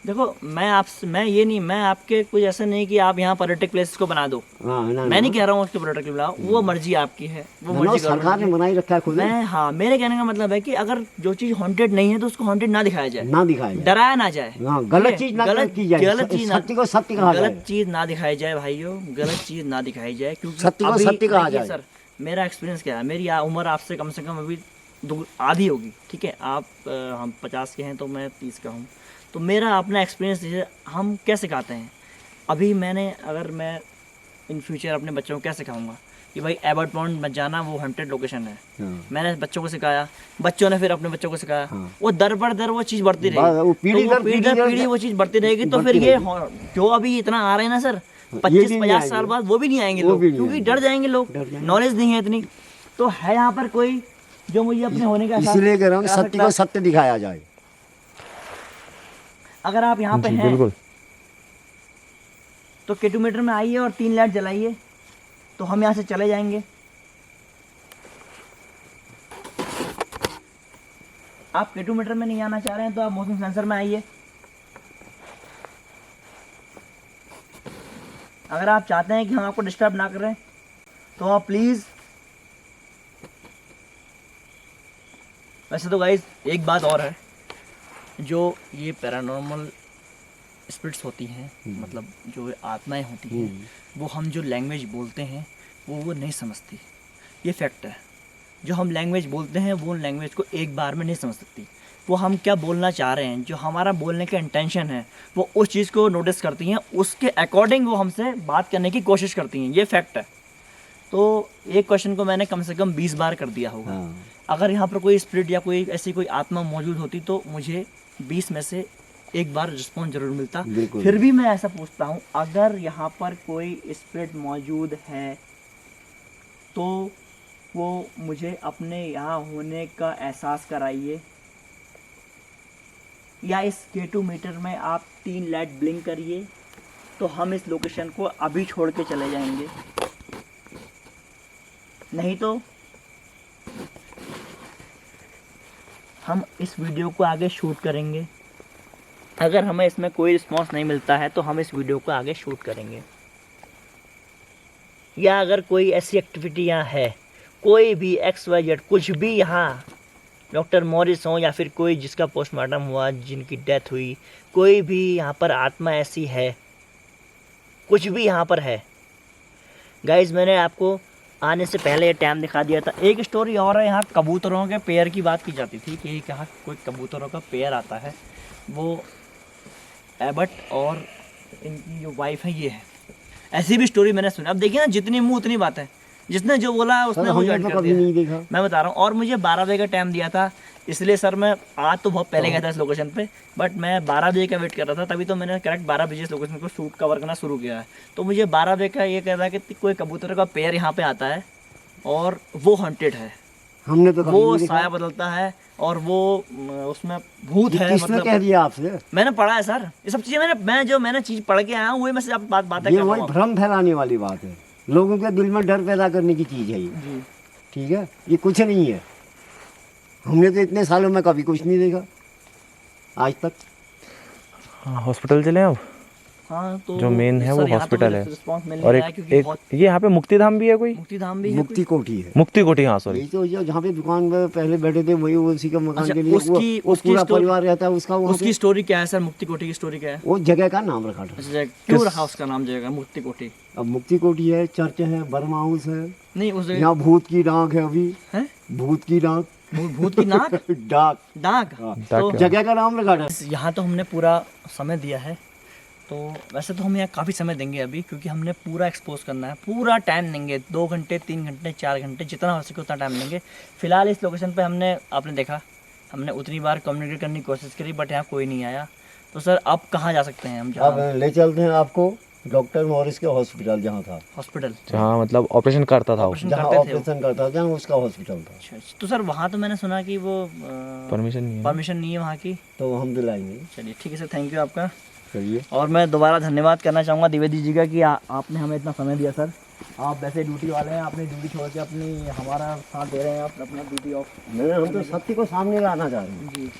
देखो मैं ये नहीं, मैं आपके कुछ ऐसा नहीं कि आप यहाँ पर्यटक प्लेस को बना दो, हाँ ना मैं नहीं कह रहा हूँ उसके पर्यटक बनाओ, वो मर्जी आपकी है, वो ना, मर्जी सरकार ने बनाई रखा है खुद, मैं, हाँ, मेरे कहने का मतलब है कि अगर जो चीज हॉन्टेड नहीं है तो उसको हॉन्टेड ना दिखाया जाए, ना दिखाया जाए, डराया ना जाए, हाँ, गलत चीज ना की जाए, गलत चीज सत्य को सत्य कहा जाए, गलत चीज ना दिखाई जाए भाइयों, गलत चीज ना दिखाई जाए, क्योंकि सत्य को अभी सत्य कहा देखिए जाए। सर, मेरा एक्सपीरियंस क्या है, मेरी उम्र आपसे कम से कम अभी आधी होगी, ठीक है, आप हम 50 के हैं तो मैं 30 का हूँ, तो मेरा अपना एक्सपीरियंस हम क्या सिखाते हैं, अभी अगर मैं इन फ्यूचर अपने बच्चों को क्या सिखाऊंगा कि भाई एबर्ट पॉइंट मत जाना, वो हॉन्टेड लोकेशन है, हाँ। मैंने बच्चों को सिखाया, बच्चों ने फिर अपने बच्चों को सिखाया, हाँ। वो दर पर दर वो चीज़ बढ़ती बस, वो रहेगी, पीढ़ी तो दर पीढ़ी पीढ़ी वो चीज़ बढ़ती रहेगी, तो फिर बढ़ती ये रहेगी। जो अभी इतना आ रहे हैं ना सर, ये 25-50 नहीं साल आएंगे। बाद वो भी नहीं आएंगे वो लोग, भी नहीं क्योंकि आएंगे। डर जाएंगे लोग, डर जाएंगे। नॉलेज नहीं है इतनी, तो है यहाँ पर कोई जो मुझे अपने होने का एहसास इसलिए कह रहा हूँ करा सत्य सकता को है। सत्य दिखाया जाए। अगर आप यहाँ पे जी हैं बिल्कुल। तो किलोमीटर में आइए और 3 लाइट जलाइए, तो हम यहाँ से चले जाएंगे। आप किलोमीटर में नहीं आना चाह रहे हैं तो आप मोशन सेंसर में आइए। अगर आप चाहते हैं कि हम आपको डिस्टर्ब ना करें तो आप प्लीज़, वैसे तो गाइस एक बात और है, जो ये पैरानॉर्मल स्पिरिट्स होती हैं, मतलब जो आत्माएं होती हैं, वो हम जो लैंग्वेज बोलते हैं वो नहीं समझती, ये फैक्ट है। जो हम लैंग्वेज बोलते हैं वो लैंग्वेज को एक बार में नहीं समझ सकती, वो हम क्या बोलना चाह रहे हैं, जो हमारा बोलने का इंटेंशन है, वो उस चीज़ को नोटिस करती हैं, उसके अकॉर्डिंग वो हमसे बात करने की कोशिश करती हैं, ये फैक्ट है। तो एक क्वेश्चन को मैंने कम से कम 20 बार कर दिया होगा। हाँ। अगर यहाँ पर कोई स्पिरिट या कोई ऐसी कोई आत्मा मौजूद होती तो मुझे 20 में से एक बार रिस्पॉन्स जरूर मिलता। बिल्कुल। फिर भी मैं ऐसा पूछता हूँ, अगर यहाँ पर कोई स्पिरिट मौजूद है तो वो मुझे अपने यहाँ होने का एहसास कराइए, या इस K2 मीटर में आप 3 लाइट ब्लिंक करिए, तो हम इस लोकेशन को अभी छोड़ के चले जाएंगे। नहीं तो हम इस वीडियो को आगे शूट करेंगे। अगर हमें इसमें कोई रिस्पांस नहीं मिलता है तो हम इस वीडियो को आगे शूट करेंगे। या अगर कोई ऐसी एक्टिविटी यहाँ है, कोई भी XYZ कुछ भी यहाँ, डॉक्टर मॉरिस हो या फिर कोई जिसका पोस्टमार्टम हुआ, जिनकी डेथ हुई, कोई भी यहाँ पर आत्मा ऐसी है, कुछ भी यहाँ पर है गाइज, मैंने आपको आने से पहले ये टाइम दिखा दिया था। एक स्टोरी और है, यहाँ कबूतरों के पेयर की बात की जाती थी कि यहाँ कोई कबूतरों का पेयर आता है, वो एबर्ट और इनकी जो वाइफ है ये है। ऐसी भी स्टोरी मैंने सुनी। अब देखिए ना, जितनी मुंह उतनी बातें, जिसने जो बोला उसने सर, वो हमने ज्वाइन तो कर कभी दिया। नहीं देखा। मैं बता रहा हूँ, और मुझे 12 बजे का टाइम दिया था, इसलिए सर मैं आज तो बहुत पहले गया था इस लोकेशन पे, बट मैं 12 बजे का वेट कर रहा था, तभी तो मैंने करेक्ट 12 बजे इस लोकेशन को शूट कवर करना शुरू किया है। तो मुझे 12 बजे का ये कह रहा है कि कोई कबूतर का पेयर यहाँ पे आता है और वो हॉन्टेड है, हमने तो कभी वो नहीं देखा। साया बदलता है और वो उसमें भूत है। किसने मतलब कह दिया आपसे? मैंने पढ़ा है सर, ये सब चीज़ें मैंने चीज़ पढ़ के आया हूँ, वही मैं से आप बातें ये कर रहा वही हूँ। भ्रम फैलाने वाली बात है, लोगों के दिल में डर पैदा करने की चीज़ है ये। जी, ठीक है, ये कुछ नहीं है। हमने तो इतने सालों में कभी कुछ नहीं देखा आज तक। हाँ, हॉस्पिटल चले अब। हाँ, तो जो मेन है वो सर, यहाँ तो हॉस्पिटल है, रिस्पॉन्स मिल और नहीं रहा है, क्योंकि एक बहुत ये यहाँ पे मुक्तिधाम भी है कोई, मुक्तिधाम भी है मुक्ति कोठी है। मुक्ति कोठी, हाँ सॉरी। यही तो जहाँ पे दुकान में पहले बैठे थे वही उसी के मकान अच्छा, के लिए वो पूरा परिवार रहता है उसका। वहाँ उसकी पे स्टोरी क्या है सर? मुक्ति कोठी की स्टोरी क्या है? वो जगह का नाम रखा था। अच्छा, क्यों रखा उसका नाम जगह मुक्ति कोठी? अब मुक्ति कोठी है, चर्च है, बर्मा हाउस है, नहीं, उस जगह यहाँ भूत की डाक है अभी। है भूत की डाक भूत की नाक डाक डाक। हाँ, तो जगह का नाम रखा था। यहाँ तो हमने पूरा समय दिया है, तो वैसे तो हम यहाँ काफ़ी समय देंगे अभी, क्योंकि हमने पूरा एक्सपोज करना है, पूरा टाइम देंगे, 2 घंटे 3 घंटे 4 घंटे जितना हो सके उतना टाइम देंगे। फिलहाल इस लोकेशन पे आपने देखा, हमने उतनी बार कम्युनिकेट करने की कोशिश करी, बट यहाँ कोई नहीं आया। तो सर अब कहाँ जा सकते हैं हम? अब ले चलते हैं आपको डॉक्टर मॉरिस के हॉस्पिटल जहाँ था, हॉस्पिटल जहाँ मतलब ऑपरेशन करता था वो। जहाँ करते थे वो। ऑपरेशन करता था, जहाँ उसका हॉस्पिटल था। अच्छा, तो सर वहाँ तो मैंने सुना कि वो परमिशन नहीं है। परमिशन नहीं है वहाँ की। तो हम दिलाएंगे। चलिए ठीक है सर, थैंक यू आपका। चलिए, और मैं दोबारा धन्यवाद करना चाहूँगा द्विवेदी जी का कि आपने हमें इतना समय दिया सर। आप वैसे ड्यूटी वाले हैं, आपने ड्यूटी छोड़ के अपनी हमारा साथ दे रहे हैं, आप अपना ड्यूटी ऑफ। नहीं, हम तो सत्य को सामने लाना चाह रहे हैं। जी,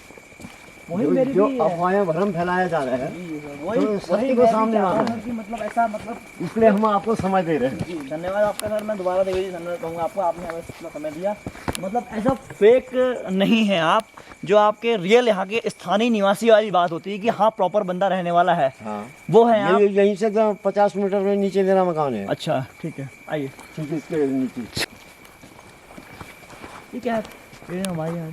वही मेरी जो भी अफवाहें भ्रम फैलाया जा रहा है वही तो सत्य वही को मैं सामने भी लाना चाहता है। हूँ कि मतलब ऐसा मतलब इसलिए हम आपको समय दे रहे हैं। जी धन्यवाद आपका सर। मैं दोबारा देखिए धन्यवाद कहूँगा आपको, आपने हमें इतना समय दिया। मतलब ऐसा फेक नहीं है आप, जो आपके रियल यहाँ के स्थानीय निवासी वाली बात होती है कि हाँ प्रॉपर बंदा रहने वाला है, हाँ वो है आप। यहीं से 50 मीटर में नीचे मेरा मकान है। अच्छा ठीक है, आइए। ठीक है, इसके नीचे ये क्या है? ये हमारी यहाँ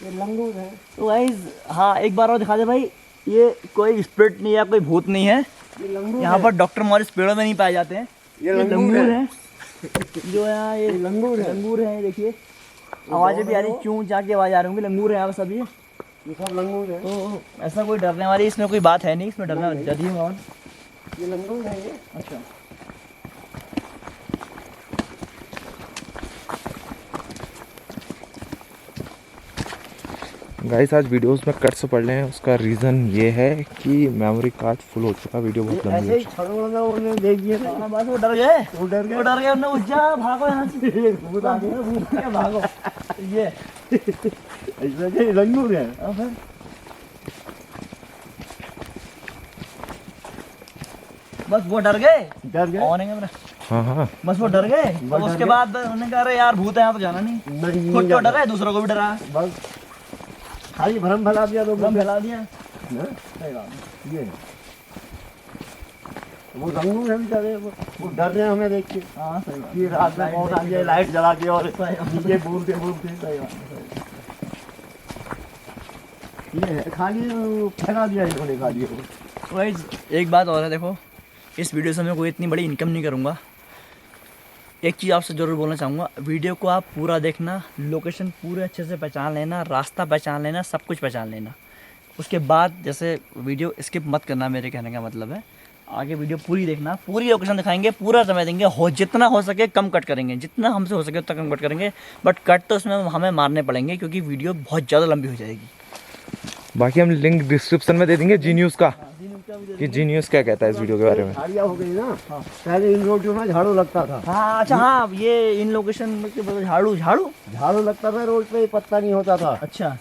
ये लंगूर है। तो गाइस हाँ एक बार और दिखा दे भाई, ये कोई स्पिरिट नहीं है, कोई भूत नहीं है। ये लंगूर यहाँ पर डॉक्टर मॉरिस पेड़ों में नहीं पाए जाते हैं, ये ये लंगूर लंगूर है। है। जो है ये लंगूर है। लंगूर है, देखिए आवाज़ें भी आ रही, चूं चां की आवाज़ आ रही होंगी। लंगूर है यहाँ पर सभी। ये सब लंगूर है। तो ऐसा कोई डरने वाली इसमें कोई बात है नहीं, इसमें डरना डरिए और। ये लंगूर है ये। अच्छा गाइस आज वीडियोस में कट से पढ़ रहे हैं, उसका रीज़न ये है कि मेमोरी कार्ड फुल हो चुका, वीडियो बहुत लंबी ऐसे है। ही छड़ों में उन्हें देख दिया था। हाँ, बस वो डर गए, वो डर गए। वो डर गए, उन्होंने उठ जा भागो यहाँ से। भूत आ गया। भूत क्या भागो ये। ऐसा कि लंगूर है। अब फिर बस वो डर गए। डर गए। कौन है कैमरा? हाँ हाँ बस वो डर गए। वो अब डर उसके गए। बाद उन्होंने कहा अरे यार भूत है यहाँ तो जाना नहीं। नहीं खुद तो डरा है, दूसरों को भी डरा है, बस खाली भ्रम फैला दिया लोगों हम ने। फैला दिया। हाँ, सही बात है। ये वो लंगूर है बेचारे, वो डर रहे हैं हमें देख के हाँ सही बात कि रात में कौन आ जाए लाइट जला के और सही बात है। नीचे बोलते बोलते। सही बात है, सही बात ये है, खाली फैला दिया इन्होंने खाली। है। गाइस एक बात और है, देखो इस वीडियो से मैं कोई इतनी बड़ी इनकम नहीं करूँगा। एक चीज़ आपसे ज़रूर बोलना चाहूँगा, वीडियो को आप पूरा देखना, लोकेशन पूरे अच्छे से पहचान लेना, रास्ता पहचान लेना, सब कुछ पहचान लेना। उसके बाद जैसे वीडियो स्किप मत करना, मेरे कहने का मतलब है आगे वीडियो पूरी देखना, पूरी लोकेशन दिखाएंगे, पूरा समय देंगे, हो जितना हो सके कम कट करेंगे, जितना हमसे हो सके उतना कम कट करेंगे। बट कट तो उसमें हमें मारने पड़ेंगे क्योंकि वीडियो बहुत ज़्यादा लंबी हो जाएगी। बाकी हम लिंक डिस्क्रिप्शन में दे देंगे जी न्यूज़ का, कि जी न्यूज़ क्या कहता है इस वीडियो के बारे में। झाड़ियाँ हो गई ना। पहले इन रोड में झाड़ू लगता था। हाँ अच्छा हाँ, ये इन लोकेशन के बदले झाड़ू झाड़ू। झाड़ू लगता था रोड पे, पत्ता नहीं होता था। अच्छा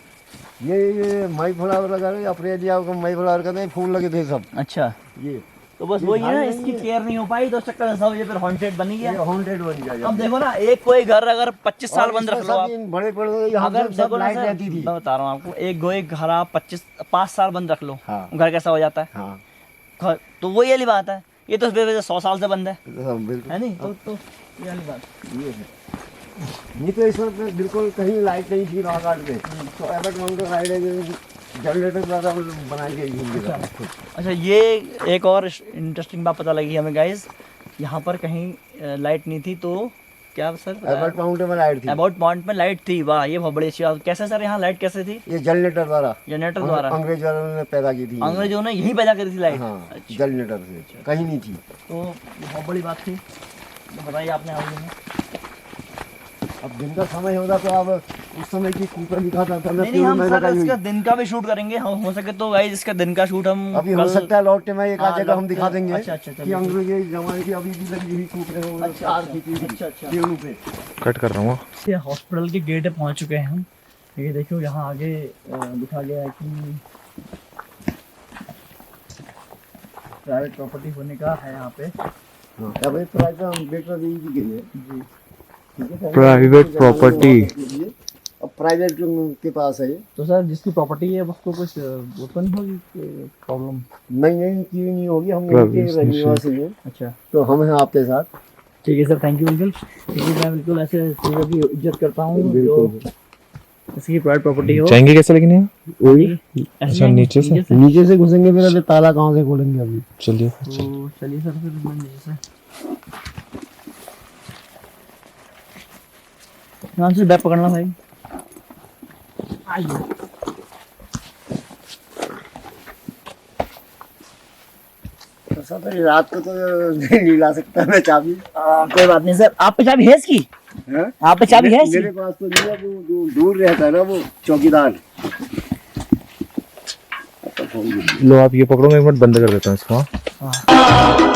ये मई फ्लावर लगा रहे, अप्रैल या मई फ्लावर का नहीं, फूल लगे थे सब। अच्छा, ये तो बस वही है ना, इसकी केयर नहीं हो पाई तो उस चक्कर में सब ये फिर हॉन्टेड बन गया। हॉन्टेड बन गया। अब देखो ना, एक कोई घर अगर 25 साल बंद रख लो आप, बड़े पेड़ यहाँ अगर पे सब देखो ना लाइट सर, रहती थी। मैं बता रहा हूँ आपको, एक गोए घर आप 5 साल बंद रख लो, हाँ। घर कैसा हो जाता है। हाँ घर तो वही वाली बात है, ये तो बेवजह 100 साल से बंद है बिल्कुल। नहीं? तो ये वाली बात। ये है, नहीं तो इस वक्त बिल्कुल कहीं लाइट नहीं थी रॉक गार्ड में। तो एबट माउंटेन राइड है, जनरेटर द्वारा बनाई गई थी। अच्छा ये एक और इंटरेस्टिंग बात पता लगी हमें गाइस, यहाँ पर कहीं लाइट नहीं थी तो क्या सर? एबट माउंटेन में लाइट थी। अबाउट पॉइंट में लाइट थी, वाह ये बहुत बड़ी अच्छी बात। कैसे सर यहाँ लाइट कैसे थी? ये जनरेटर द्वारा, जनरेटर द्वारा अंग्रेज वालों ने पैदा की थी। अंग्रेजों ने यही पैदा करी थी लाइट। हाँ, अच्छा, जनरेटर से कहीं नहीं थी। तो बहुत बड़ी बात थी, तो बताइए आपने आगे में। अब दिन का समय होगा तो अब उस समय की कूपर दिखाता था। नहीं हम सर इसका दिन का भी शूट करेंगे, हम हो सके तो गाइस इसका दिन का शूट हम अभी हो सकता है लौटते में एक आध हाँ, जगह हम लौटते- दिखा देंगे अच्छा, अच्छा, कि चलिए। अंग्रेजी जमाने की अभी भी लगी हुई कूपरें हो, अच्छा, तार अच्छा, खींची हुई अच्छा, अच्छा। पेड़ों पे। कट कर रहा हूँ। ये हॉस्पिटल के गेट पे पहुंच चुके हैं हम। ये देखियो यहाँ आगे लिखा गया है कि प्राइवेट प्रॉपर्टी होने का है यहाँ पे। हाँ, अभी प्राइवेट हम बेटर दी गई है। जी ठीक है, Private property। अब प्राइवेट के पास है ये। तो सर जिसकी प्रॉपर्टी है उसको कुछ वो तो नहीं होगी प्रॉब्लम? नहीं की नहीं होगी, हम Privacy इनके रहनिवासी हैं, अच्छा तो हम हैं आपके साथ। ठीक है सर, थैंक यू बिल्कुल। क्योंकि मैं बिल्कुल ऐसे चीज़ों की इज्जत करता हूँ जो इसकी प्राइवेट प्रॉपर्टी हो। जाएंगे कैसे लेकिन यहाँ? वही अच्छा, नीचे से? नीचे से घुसेंगे, फिर अभी ताला कहाँ से खोलेंगे अभी? चलिए। तो चलिए सर फिर मैं नीचे से यहाँ से बैग पकड़ना भाई। आइए तो सब रात को तो नहीं ला सकता मैं चाबी। कोई बात नहीं सर, आप पे चाबी है इसकी? हैं? आप पे चाबी है इसकी? मेरे पास तो नहीं है, वो दूर रहता है ना वो चौकीदार। लो आप ये पकड़ो, मैं एक मिनट बंद कर देता हूँ इसको। हाँ? हाँ।